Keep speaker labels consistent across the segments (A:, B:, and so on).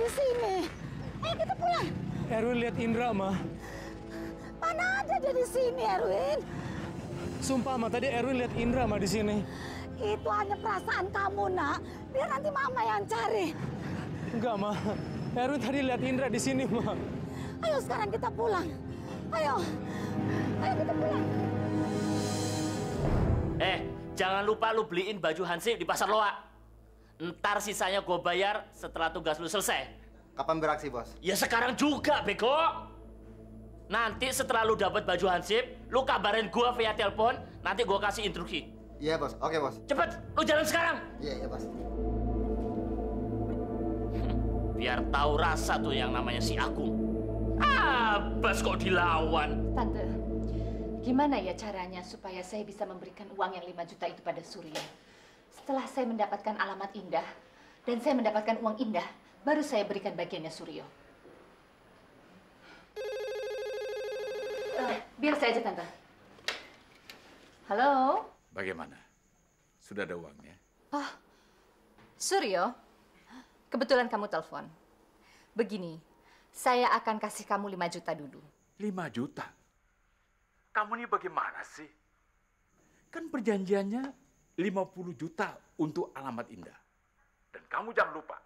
A: di sini. Ayo kita pulang.
B: Erwin lihat Indra, Ma.
A: Mana ada dia di sini, Erwin?
B: Sumpah, Ma, tadi Erwin lihat Indra, Ma, di sini.
A: Itu hanya perasaan kamu, Nak. Biar nanti Mama yang cari.
B: Enggak, Ma. Erwin tadi lihat Indra di sini, Ma.
A: Ayo sekarang kita pulang. Ayo. Ayo kita pulang.
C: Jangan lupa lu beliin baju Hansip di Pasar Loak. Ntar sisanya gue bayar setelah tugas lu selesai.
D: Kapan beraksi, Bos?
C: Ya sekarang juga, bego. Nanti setelah lu dapat baju Hansip, lu kabarin gue via telepon, nanti gue kasih instruksi.
D: Iya, Bos. Oke, Bos.
C: Cepet, lu jalan sekarang.
D: Iya, Bos.
C: Biar tahu rasa tuh yang namanya si Agung. Bas kok dilawan.
E: Tante, gimana ya caranya supaya saya bisa memberikan uang yang 5 juta itu pada Surya? Setelah saya mendapatkan alamat Indah dan saya mendapatkan uang Indah, baru saya berikan bagiannya Suryo. Biar saya aja, Tante. Halo?
F: Bagaimana? Sudah ada uangnya?
E: Oh, Suryo, kebetulan kamu telepon. Begini, saya akan kasih kamu 5 juta dulu.
F: 5 juta? Kamu ini bagaimana sih? Kan perjanjiannya 50 juta untuk alamat Indah. Dan kamu jangan lupa,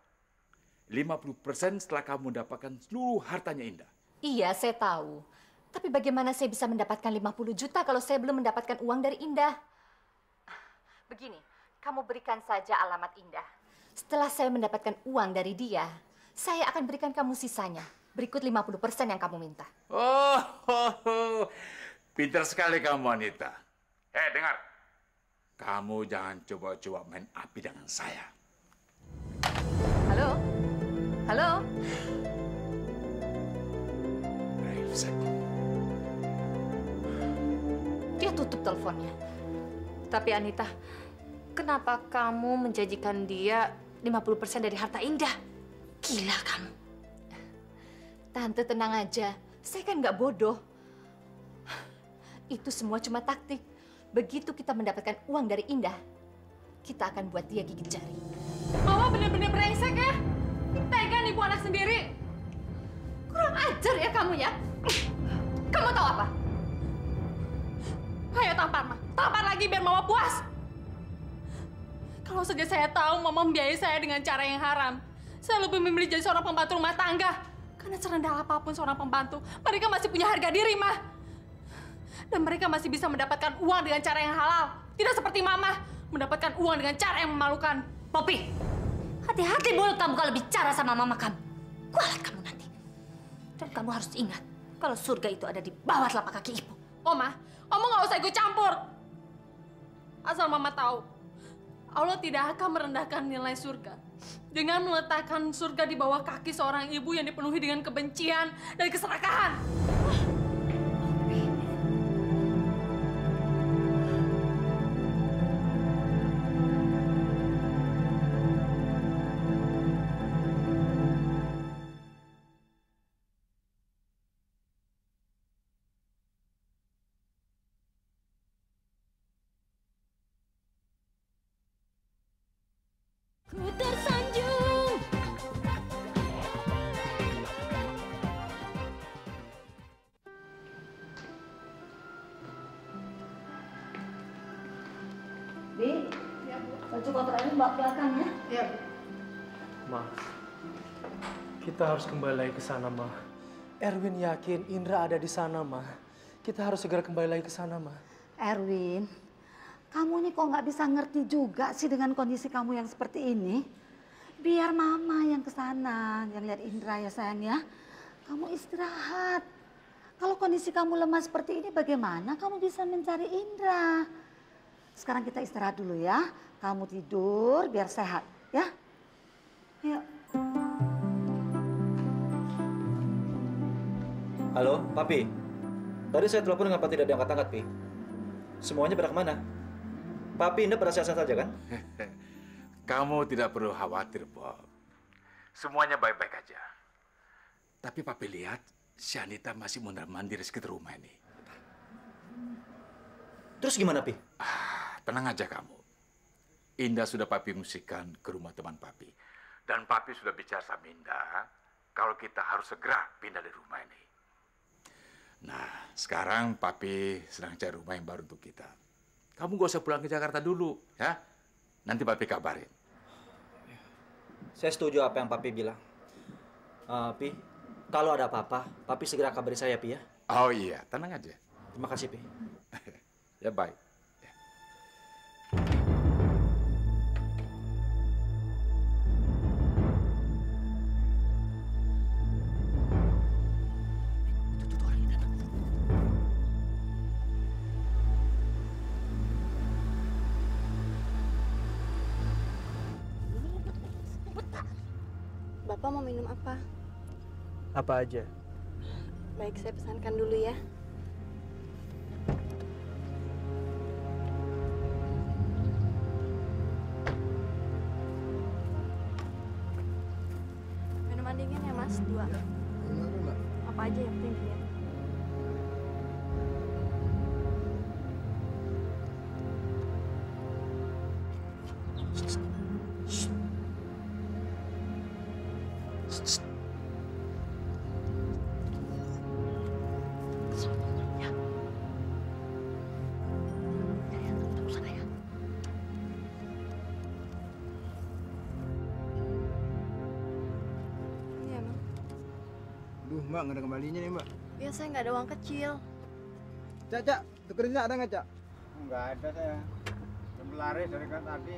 F: 50% setelah kamu mendapatkan seluruh hartanya Indah.
E: Iya, saya tahu. Tapi bagaimana saya bisa mendapatkan 50 juta kalau saya belum mendapatkan uang dari Indah? Begini, kamu berikan saja alamat Indah. Setelah saya mendapatkan uang dari dia, saya akan berikan kamu sisanya. Berikut 50% yang kamu minta.
F: Pintar sekali kamu, wanita. Dengar. Kamu jangan coba-coba main api dengan saya.
E: Halo? Halo?
F: Brengsek.
E: Dia tutup teleponnya.
G: Tapi Anita, kenapa kamu menjanjikan dia 50% dari harta Indah? Gila kamu.
E: Tante tenang aja, saya kan nggak bodoh. Itu semua cuma taktik. Begitu kita mendapatkan uang dari Indah, kita akan buat dia gigit jari.
G: Mama bener-bener brengsek ya? Tega nipu anak sendiri.
E: Kurang ajar ya kamu ya. Kamu tahu apa?
G: Ayo tampar, Ma. Tampar lagi biar Mama puas. Kalau saja saya tahu Mama membiayai saya dengan cara yang haram, saya lebih memilih jadi seorang pembantu rumah tangga. Karena serendah apapun seorang pembantu, mereka masih punya harga diri, Ma. Dan mereka masih bisa mendapatkan uang dengan cara yang halal. Tidak seperti Mama, mendapatkan uang dengan cara yang memalukan.
H: Poppy, hati-hati mulut kamu kalau bicara sama mama kamu. Kualat kamu nanti. Dan kamu harus ingat, kalau surga itu ada di bawah telapak kaki ibu.
G: Oma nggak usah ikut campur. Asal Mama tahu, Allah tidak akan merendahkan nilai surga dengan meletakkan surga di bawah kaki seorang ibu yang dipenuhi dengan kebencian dan keserakahan.
H: Ku tersanjung.
A: Bi, ya, Bu. Baju kotor ini bawa belakang ya.
B: Iya, Bu. Ma, kita harus kembali lagi ke sana, Ma. Erwin yakin Indra ada di sana, Ma. Kita harus segera kembali lagi ke sana, Ma.
A: Erwin, kamu ini kok nggak bisa ngerti juga sih dengan kondisi kamu yang seperti ini? Biar Mama yang ke sana, yang lihat Indra ya sayang ya. Kamu istirahat. Kalau kondisi kamu lemah seperti ini bagaimana kamu bisa mencari Indra? Sekarang kita istirahat dulu ya. Kamu tidur biar sehat ya. Yuk.
I: Halo, Papi. Tadi saya telepon kenapa tidak diangkat-angkat, Pi? Semuanya pada kemana? Papi, Indah pada sehat-sehat saja kan?
F: Kamu tidak perlu khawatir, Bob. Semuanya baik-baik aja. Tapi Papi lihat, si Anita masih mondar-mandir di sekitar rumah ini.
I: Terus gimana, Pi?
F: Tenang aja kamu. Indah sudah Papi musikan ke rumah teman Papi. Dan Papi sudah bicara sama Indah kalau kita harus segera pindah dari rumah ini. Nah, sekarang Papi sedang cari rumah yang baru untuk kita. Kamu gak usah pulang ke Jakarta dulu, ya. Nanti Papi kabarin.
I: Saya setuju apa yang Papi bilang. Pi, kalau ada apa-apa, Papi segera kabari saya, Pi ya.
F: Oh iya, tenang aja.
I: Terima kasih, Pi.
F: Ya baik.
J: Bapak mau minum apa?
B: Apa aja?
J: Baik, saya pesankan dulu ya. Minuman dingin ya, Mas? 2. Apa aja yang penting dingin. Iya, Mang.
K: Duh, Mbak, nggak ada kembalinya nih, Mbak.
J: Ya, saya nggak ada uang kecil.
K: Cak, tukerin ada nggak, Cak? Nggak ada saya. Laris dari kan tadi.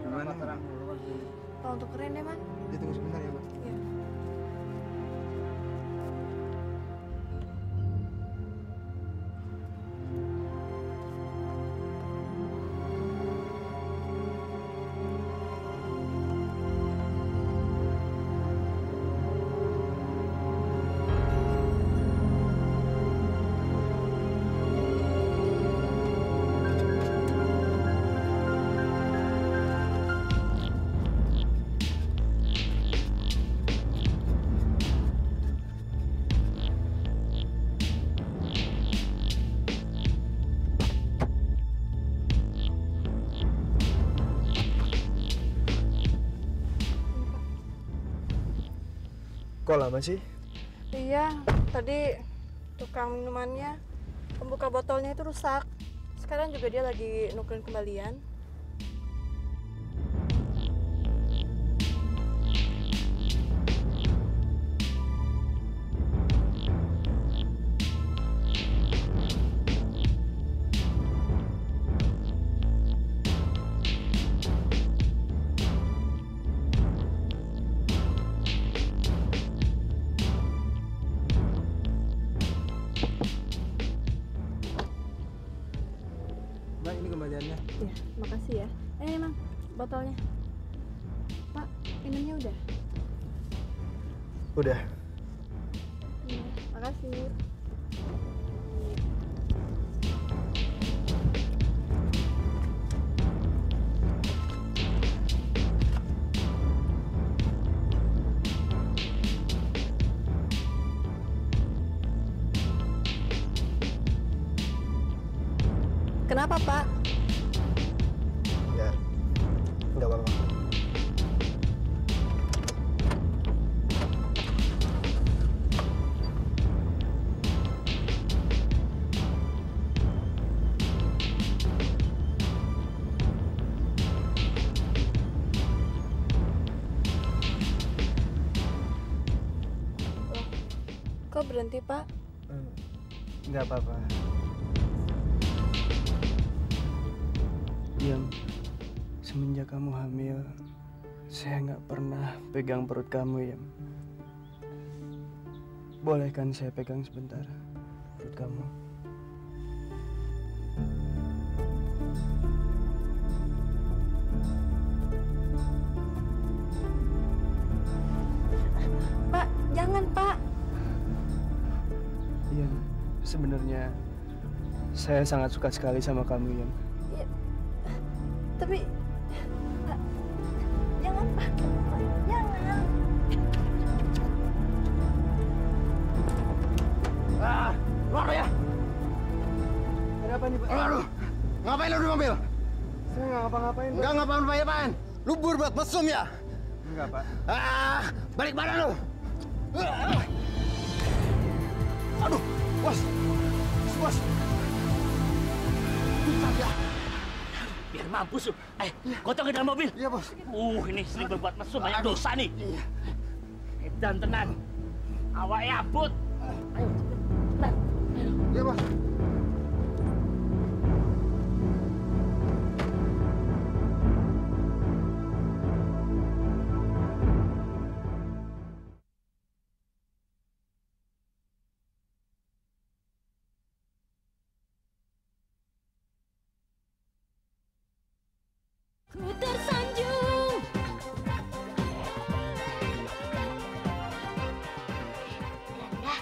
K: Gimana?
J: Tolong tukerin deh, Mang.
K: Ya, tunggu sebentar ya, Mbak.
J: Iya.
B: Kok lama sih?
J: Iya, tadi tukang minumannya, pembuka botolnya itu rusak. Sekarang juga dia lagi nukerin kembalian.
K: Mbak, ini kembaliannya.
J: Iya, makasih ya. Mang, botolnya. Pak, minumnya udah?
B: Udah.
J: Iya, makasih. Kenapa, Pak?
B: Ya, nggak apa-apa.
J: Loh, kok berhenti, Pak?
B: Nggak apa-apa. Diam. Semenjak kamu hamil, saya nggak pernah pegang perut kamu, Yam. Boleh kan saya pegang sebentar perut kamu?
J: Pak, jangan, Pak.
B: Iya, sebenarnya saya sangat suka sekali sama kamu, Yam.
J: Ya, tapi Pak, jangan, Pak. Jangan.
K: Keluar ya!
B: Ada apa nih, Pak?
K: Aduh, ngapain lu di mobil?
B: Saya nggak ngapa-ngapain, Pak.
K: Nggak ngapa-ngapain. Lu buat mesum ya? Enggak, Pak.
L: Balik badan lu! Aduh, bos! Bos!
C: Saja. Biar mampus lu. Gotong ke dalam mobil.
L: Iya, Bos.
C: Ini sering berbuat mesum, banyak dosa nih. Dan tenang. Awaknya abut. Ayo, cepat.
L: Iya, Bos.
H: Ku tersanjung.
M: Nanda,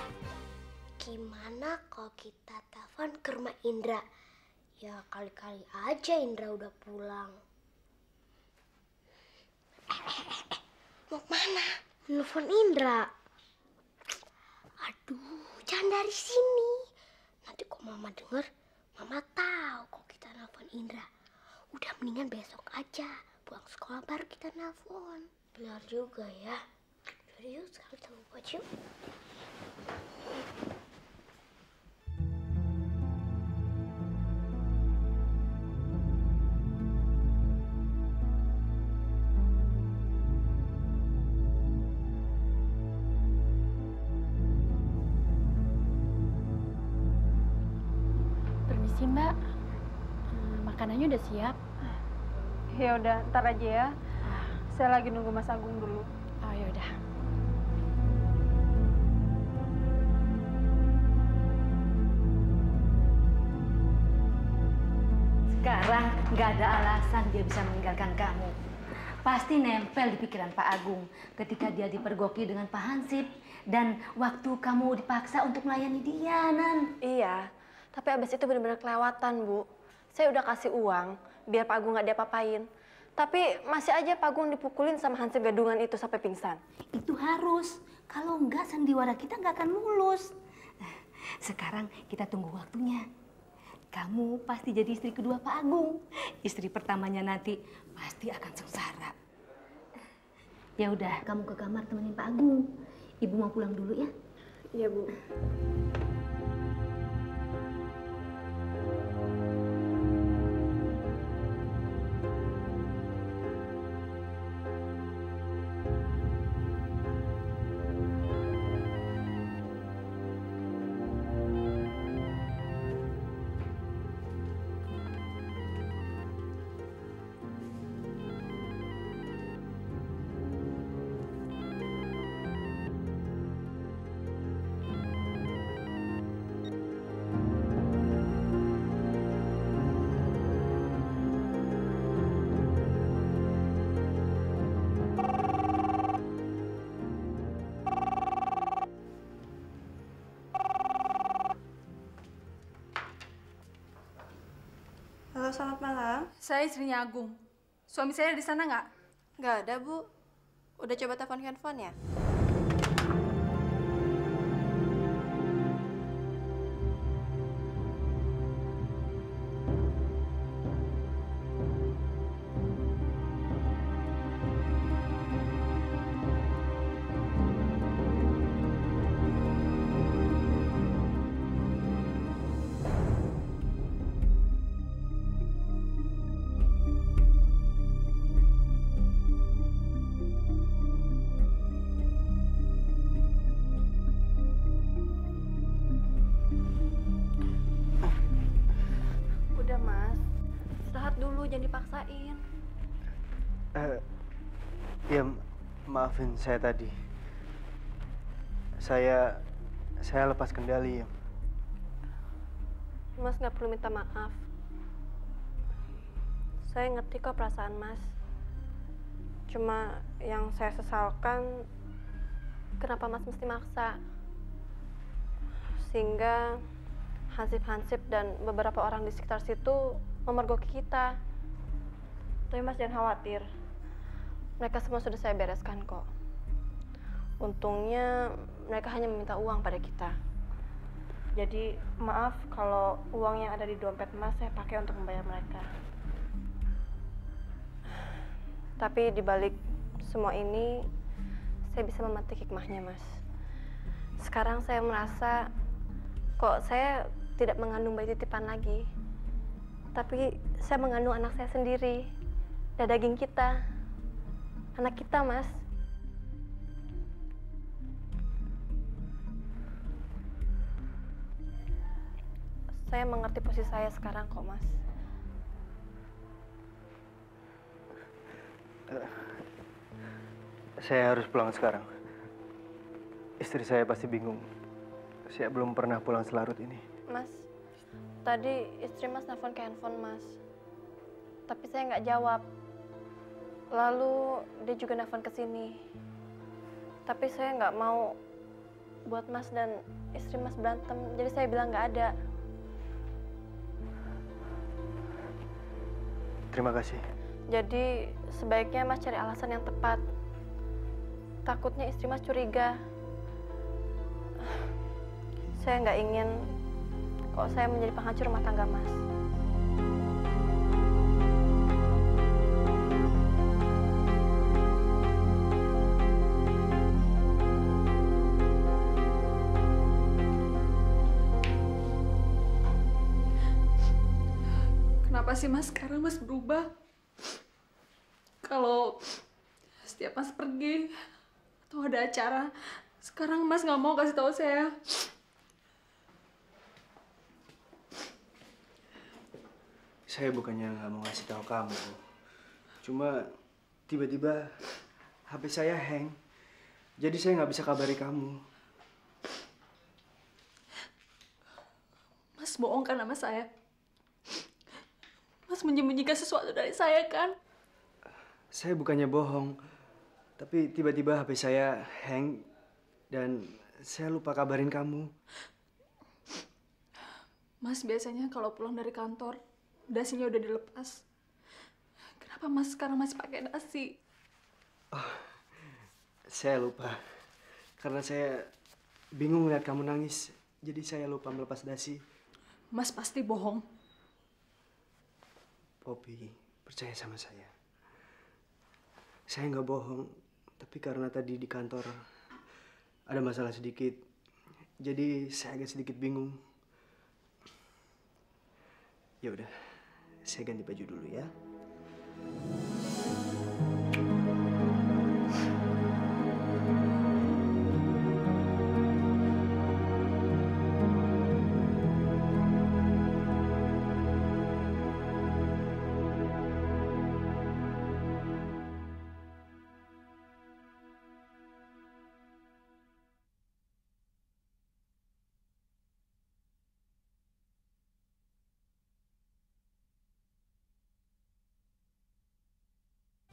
M: gimana kalau kita telepon ke rumah Indra? Ya kali-kali aja Indra udah pulang. Mau kemana? Nelfon Indra. Aduh, jangan dari sini. Nanti kok Mama denger, Mama tahu kok kita nelfon Indra. Udah mendingan besok aja, pulang sekolah baru kita nelfon. Benar juga ya. Jadi yuk sekarang kita mau buat yuk.
J: Permisi Mbak, makanannya udah siap. Ya udah, ntar aja ya. Saya lagi nunggu Mas Agung dulu. Oh ya udah.
H: Sekarang nggak ada alasan dia bisa meninggalkan kamu. Pasti nempel di pikiran Pak Agung ketika dia dipergoki dengan Pak Hansip dan waktu kamu dipaksa untuk melayani dia, Nan.
J: Iya, tapi abis itu benar-benar kelewatan, Bu. Saya udah kasih uang biar Pak Agung nggak diapa-apain. Tapi masih aja Pak Agung dipukulin sama Hansip gadungan itu sampai pingsan.
H: Itu harus. Kalau enggak, sandiwara kita nggak akan mulus. Sekarang kita tunggu waktunya. Kamu pasti jadi istri kedua Pak Agung. Istri pertamanya nanti pasti akan sengsara. Ya udah, kamu ke kamar temenin Pak Agung. Ibu mau pulang dulu ya?
J: Iya, Bu.
N: Halo, selamat malam.
G: Saya istrinya Agung. Suami saya di sana nggak?
N: Nggak ada, Bu. Udah coba telepon handphone ya? Jangan dipaksain.
O: Ya, maafin saya tadi. Saya lepas kendali ya.
J: Mas nggak perlu minta maaf. Saya ngerti kok perasaan Mas. Cuma yang saya sesalkan, kenapa Mas mesti maksa? Sehingga Hansip dan beberapa orang di sekitar situ memergoki kita. Tapi Mas jangan khawatir. Mereka semua sudah saya bereskan kok. Untungnya mereka hanya meminta uang pada kita. Jadi maaf kalau uang yang ada di dompet Mas saya pakai untuk membayar mereka. Tapi dibalik semua ini saya bisa memetik hikmahnya, Mas. Sekarang saya merasa kok saya tidak mengandung bayi titipan lagi. Tapi saya mengandung anak saya sendiri. Dan daging kita. Anak kita, Mas. Saya mengerti posisi saya sekarang kok, Mas.
O: Saya harus pulang sekarang. Istri saya pasti bingung. Saya belum pernah pulang selarut ini.
J: Mas, tadi istri Mas nelfon ke handphone Mas. Tapi saya nggak jawab. Lalu dia juga nelfon ke sini. Tapi saya nggak mau buat Mas dan istri Mas berantem. Jadi saya bilang nggak ada.
O: Terima kasih.
J: Jadi sebaiknya Mas cari alasan yang tepat. Takutnya istri Mas curiga. Saya nggak ingin kok saya menjadi penghancur rumah tangga Mas.
G: Kenapa sih Mas sekarang Mas berubah? Kalau setiap Mas pergi atau ada acara, sekarang Mas nggak mau kasih tahu saya.
O: Saya bukannya nggak mau ngasih tahu kamu. Cuma tiba-tiba HP saya hang. Jadi saya nggak bisa kabari kamu.
G: Mas bohong kan sama saya? Mas menyembunyikan sesuatu dari saya kan?
O: Saya bukannya bohong. Tapi tiba-tiba HP saya hang dan saya lupa kabarin kamu.
G: Mas biasanya kalau pulang dari kantor, dasinya udah dilepas. Kenapa Mas sekarang masih pakai dasi?
O: Oh, saya lupa. Karena saya bingung lihat kamu nangis. Jadi saya lupa melepas dasi.
G: Mas pasti bohong.
O: Poppy, percaya sama saya. Saya nggak bohong. Tapi karena tadi di kantor ada masalah sedikit. Jadi saya agak sedikit bingung. Ya udah, saya ganti baju dulu ya.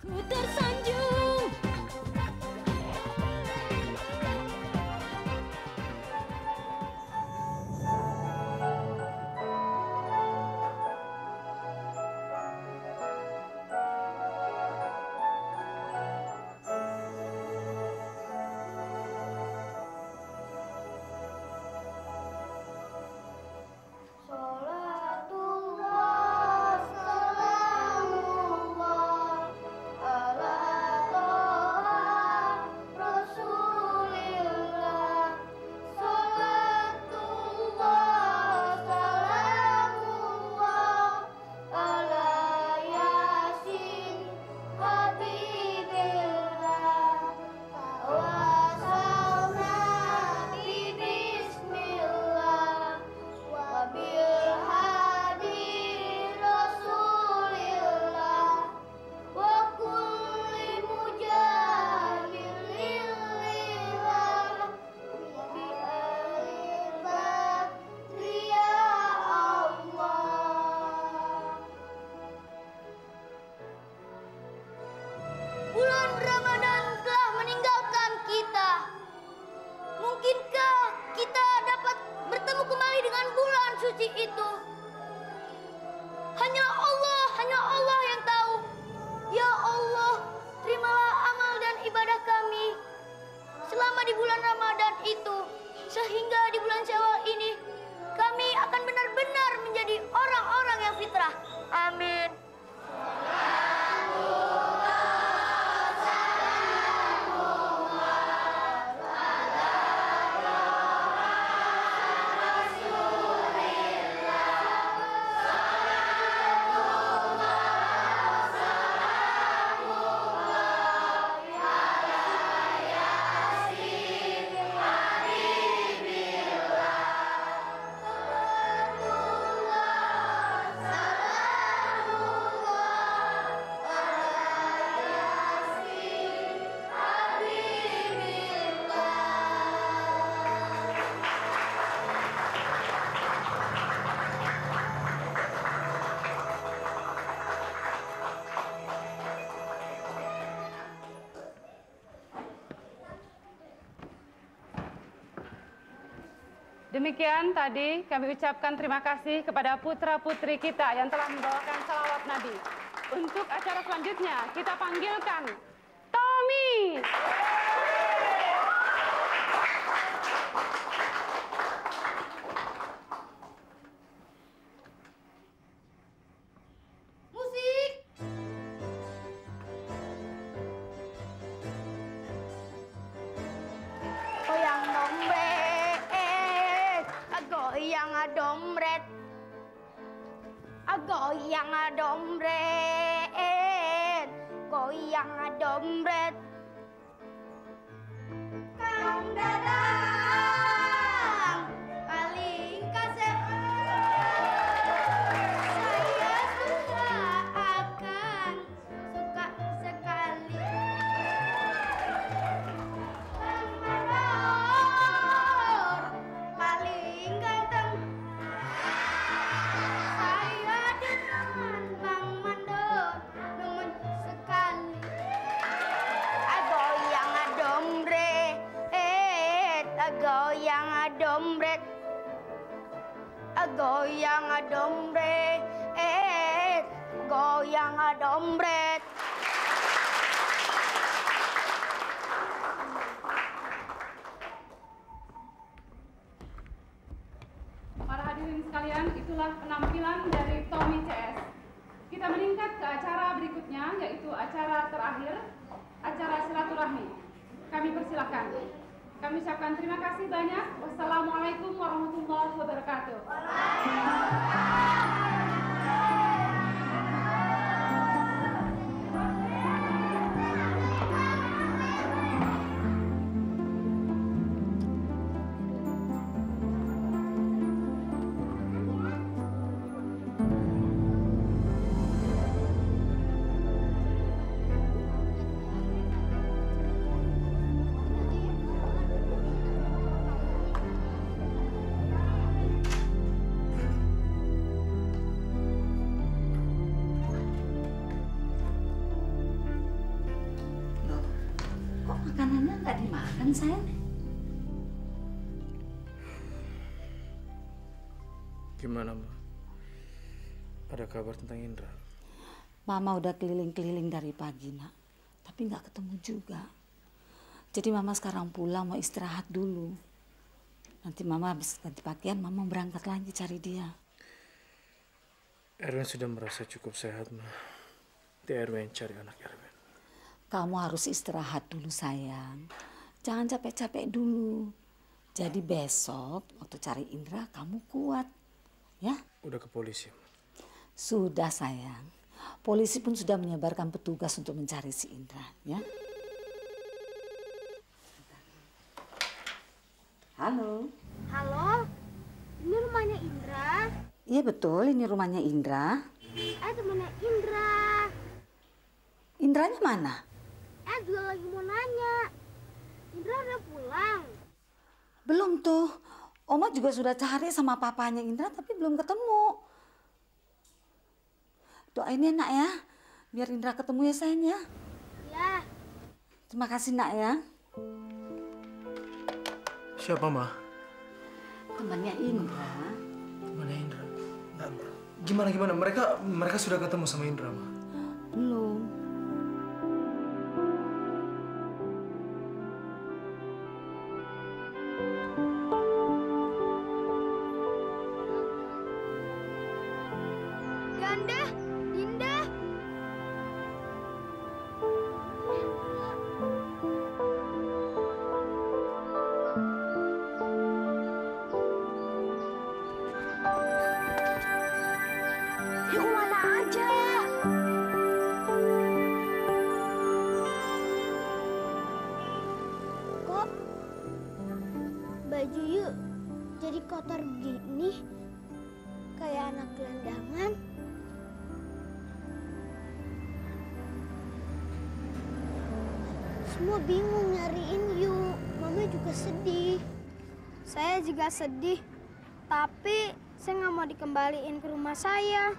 M: Ku tersanjung. Salatullah, salamullah ala toha Rasulillah. Salatullah, salamullah ala Yasin Habibillah. Tawassalna bi bismillah wa bil hadi Rasulillah wa kulli mujahidin lillah bi alifat ya Allah. Bulan Ramadan telah meninggalkan kita. Mungkinkah kita dapat bertemu kembali dengan bulan suci itu? Hanya Allah yang tahu. Ya Allah, terimalah amal dan ibadah kami selama di bulan Ramadan itu. Sehingga di bulan Syawal ini, kami akan benar-benar menjadi orang-orang yang fitrah. Amin.
P: Demikian tadi kami ucapkan terima kasih kepada putra-putri kita yang telah membawakan salawat Nabi. Untuk acara selanjutnya kita panggilkan Tommy.
M: Musik. Goyang dompet, goyang dompet, goyang dompet, goyang dompet. Kang Dadang, paling kasep. Saya suka akan suka sekali. Kang Mandor, paling ganteng. Saya dengan Bang Mandor demen sekali. Goyang dompet, goyang dompet, goyang dompet, goyang dompet.
P: Para hadirin sekalian, itulah penampilan dari Tommy CS. Kita meningkat ke acara berikutnya, yaitu acara terakhir, acara silaturahmi. Kami persilakan. Kami ucapkan terima kasih banyak. Wassalamualaikum warahmatullahi wabarakatuh.
A: Kok makanannya nggak dimakan, sayang?
B: Gimana, Ma? Ada kabar tentang Indra?
A: Mama udah keliling-keliling dari pagi, Nak. Tapi nggak ketemu juga. Jadi Mama sekarang pulang mau istirahat dulu. Nanti Mama habis ganti pakaian, Mama berangkat lagi cari dia.
B: Erwin sudah merasa cukup sehat, Ma. Dia Erwin cari anak Erwin.
A: Kamu harus istirahat dulu, sayang. Jangan capek-capek dulu. Jadi besok waktu cari Indra kamu kuat. Ya?
B: Udah ke polisi, Ma.
A: Sudah, sayang. Polisi pun sudah menyebarkan petugas untuk mencari si Indra, ya. Halo.
M: Halo, ini rumahnya Indra.
A: Iya betul, ini rumahnya Indra.
M: Temennya Indra.
A: Indranya mana?
M: Juga lagi mau nanya. Indra udah pulang?
A: Belum tuh. Oma juga sudah cari sama papanya Indra tapi belum ketemu. Doain ya, Nak ya. Biar Indra ketemu ya, sayang ya.
M: Ya.
A: Terima kasih, Nak ya.
B: Siapa, Ma?
A: Temannya Indra.
B: Temannya Indra? Gimana? Mereka sudah ketemu sama Indra, Ma?
A: Belum.
M: Ganda, Dinda. Yuk mana aja? Kok baju yuk jadi kotor gini? Kayak anak gelandangan. Semua bingung nyariin yuk. Mama juga sedih. Saya juga sedih. Tapi saya nggak mau dikembaliin ke rumah saya.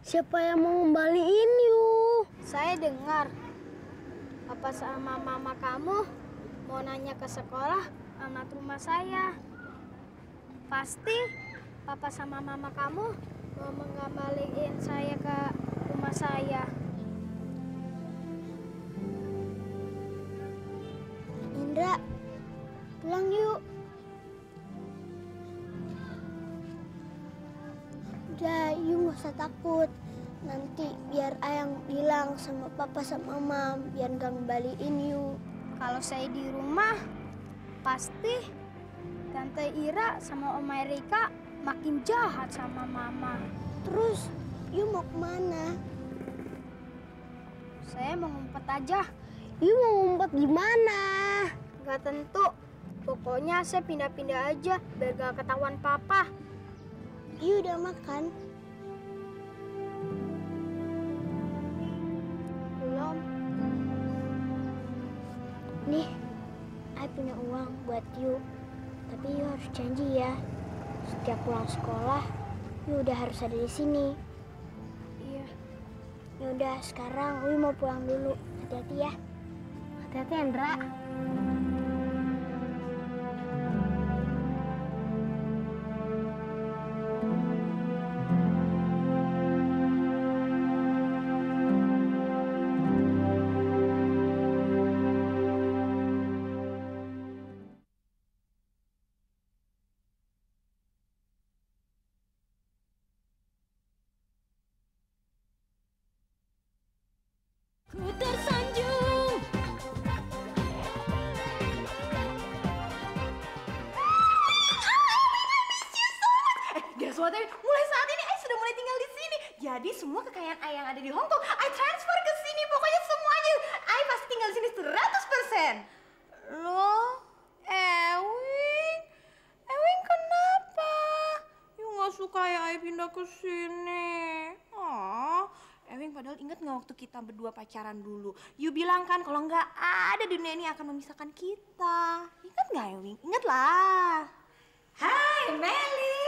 M: Siapa yang mau ngembaliin yuk? Saya dengar papa sama mama kamu mau nanya ke sekolah alamat rumah saya. Pasti papa sama mama kamu mau mengembalikan saya ke rumah saya. Indra, pulang yuk. Udah, yuk gak usah takut. Nanti biar Ayang bilang sama papa sama mama biar gak ngembaliin yuk. Kalau saya di rumah, pasti Tante Ira sama Om Erika makin jahat sama mama. Terus, yuk mau kemana? Saya mau ngumpet aja. Yuk mau ngumpet di mana? Gak tentu. Pokoknya saya pindah-pindah aja biar gak ketahuan papa. Yuk udah makan? Belum. Nih, Ay punya uang buat Yu. Tapi Yu harus janji ya. Setiap pulang sekolah, Yu udah harus ada di sini. Iya. Ya udah, sekarang Yu mau pulang dulu. Hati-hati ya. Hati-hati, Andra.
Q: Ku tersanjung.
R: Guess what? Mulai saat ini Ay sudah mulai tinggal di sini. Jadi semua kekayaan Ay yang ada di Hong Kong, Ay transfer ke sini. Pokoknya semuanya Ay pasti tinggal di sini 100%. Loh, Ewing? Ewing kenapa? You nggak suka ya Ay pindah ke sini? Oh, Ewing padahal ingat nggak waktu kita berdua pacaran dulu? You bilang kan kalau nggak ada di dunia ini akan memisahkan kita. Ingat nggak Ewing? Ingat lah. Hai Meli.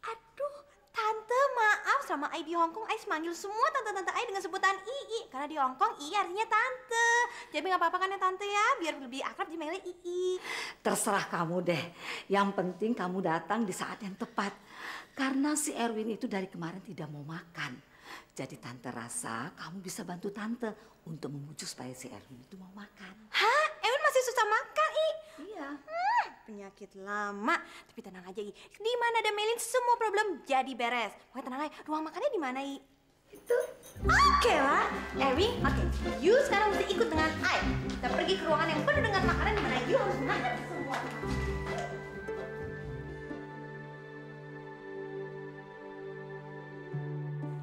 R: Aduh, Tante maaf sama Ai di Hong Kong. Ai manggil semua tante-tante Ai dengan sebutan Ii. Karena di Hong Kong Ii artinya tante. Jadi nggak apa-apa kan ya tante ya? Biar lebih akrab dipanggilnya Ii.
A: Terserah kamu deh. Yang penting kamu datang di saat yang tepat. Karena si Erwin itu dari kemarin tidak mau makan. Jadi tante rasa kamu bisa bantu tante untuk membujuk supaya si Erwin itu mau makan.
R: Hah? Erwin masih susah makan, I?
A: Iya.
R: Penyakit lama. Tapi tenang aja, I. Di mana ada Melin semua problem jadi beres. Pokoknya tenang aja. Ruang makannya di mana, I? Itu. Oke lah. Erwin, oke. You sekarang mesti ikut dengan I. Kita pergi ke ruangan yang penuh dengan makanan di mana you harus makan semua.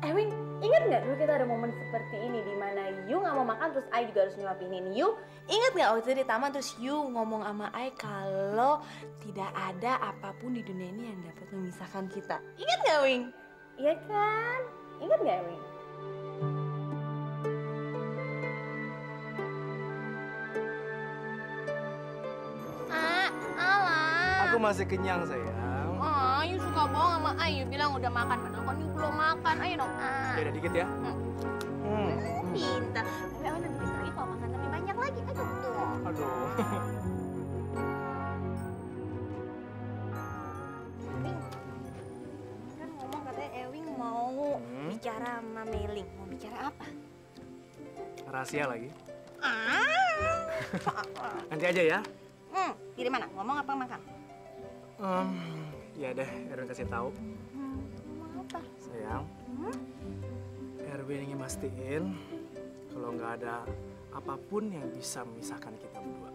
J: Erwin, ingat nggak dulu kita ada momen seperti ini di mana you nggak mau makan terus I juga harus nyuapinin you?
R: Ingat nggak waktu di taman terus you ngomong sama I kalau tidak ada apapun di dunia ini yang dapat memisahkan kita. Ingat nggak, Wing?
J: Iya kan? Ingat nggak, Wing?
R: Alah.
B: Aku masih kenyang sayang.
R: You suka bohong sama I. You bilang udah makan, padahal kan you belum makan. Ayo dong.
B: Beda dikit ya.
R: Pintar. Tapi Awan lebih pintar kalau makan lebih banyak lagi. Aduh.
B: Aduh.
R: Ewing, kan ngomong katanya Ewing mau bicara sama Meling. Mau bicara apa?
B: Rahasia lagi.
R: Ah.
B: Nanti aja ya.
R: Di mana? Ngomong apa makan?
B: Ya deh, Erwin kasih tahu.
R: Ngomong apa?
B: Sayang, Erwin ingin mastiin kalau nggak ada apapun yang bisa memisahkan kita berdua.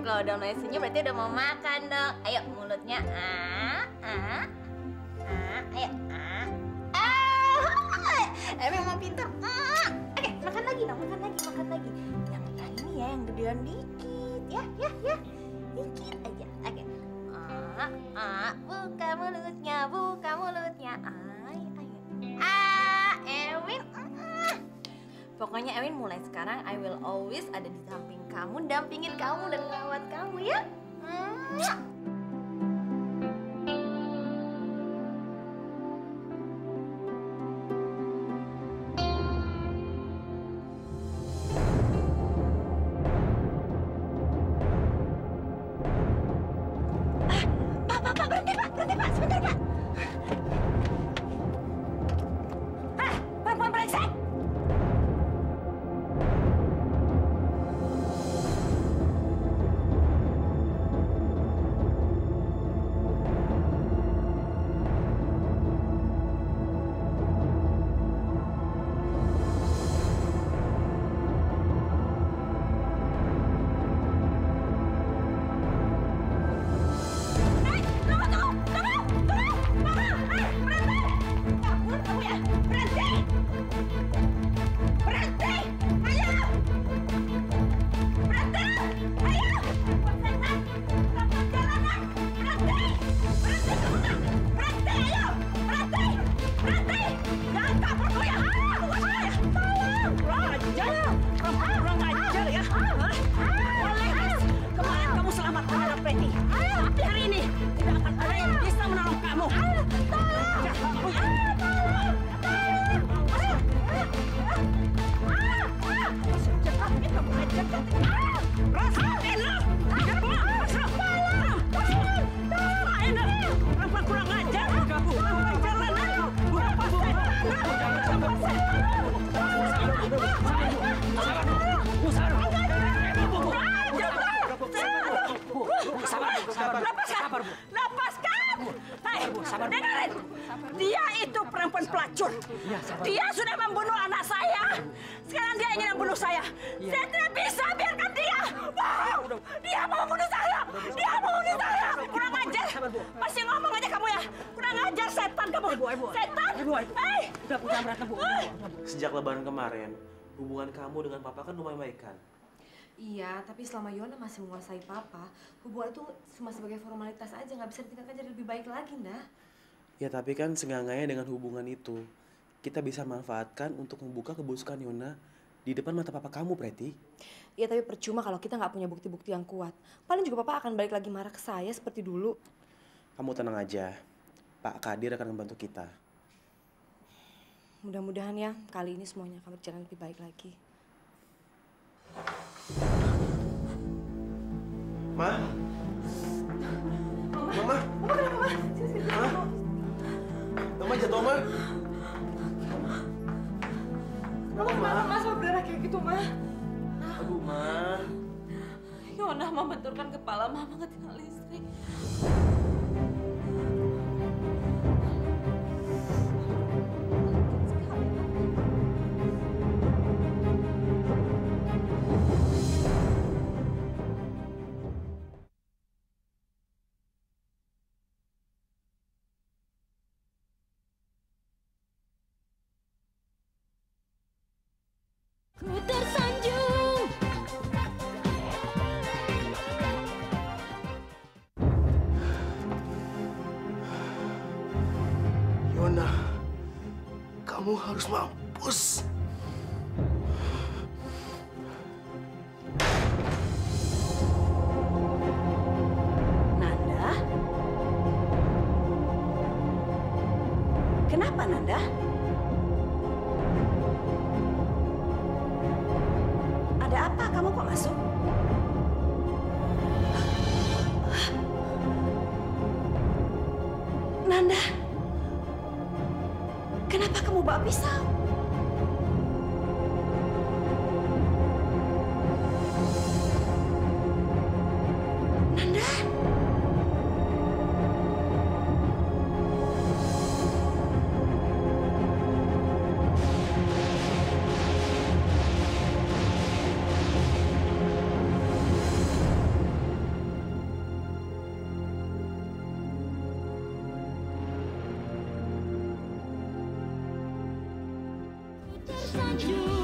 R: Kalau udah mulai senyum berarti udah mau makan dong. Ayo mulutnya ayo memang pintar. Oke, makan lagi dong, makan lagi. Yang ini ya, yang gedean dikit, ya. Dikit aja. Oke. Buka mulutnya. Ayo. Ewin. Pokoknya Erwin mulai sekarang I will always ada di samping kamu, dampingin kamu dan ngerawat kamu ya. Pak, berhenti Pak, sebentar Pak. Perempuan brengsek!
S: Dia itu perempuan pelacur. Dia sudah membunuh anak saya. Sekarang dia ingin membunuh saya. Saya tidak bisa biarkan dia. Wow, dia mau membunuh saya. Dia mau membunuh saya. Kurang ajar. Masih ngomong aja kamu ya. Kurang ajar, setan kamu. Setan. Hei.
T: Udah berantem, Bu. Sejak lebaran kemarin, hubungan kamu dengan papa kan lumayan baik kan?
E: Iya, tapi selama Yona masih menguasai papa, hubungan itu cuma sebagai formalitas aja, nggak bisa ditingkatkan jadi lebih baik lagi, Nda.
T: Ya tapi kan seenggaknya dengan hubungan itu, kita bisa manfaatkan untuk membuka kebusukan Yona di depan mata papa kamu, Preti.
E: Iya, tapi percuma kalau kita nggak punya bukti-bukti yang kuat. Paling juga papa akan balik lagi marah ke saya seperti dulu.
T: Kamu tenang aja, Pak Kadir akan membantu kita.
E: Mudah-mudahan ya, kali ini semuanya akan berjalan lebih baik lagi.
T: Ma? Mama?
S: Mama kenapa, Ma?
T: Ma? Mama jatuh, Ma?
G: Mama kenapa Ma sama berdarah kayak gitu, Ma?
T: Aduh, Ma.
G: Yona membenturkan kepala Mama ngetinggal listrik.
Q: Ku tersanjung.
L: Yona, kamu harus mampus.
S: Nanda? Kenapa, Nanda? Ada apa? Kamu kok masuk? Nanda? Kenapa kamu bawa pisau? Nanda?
Q: Tersanjung.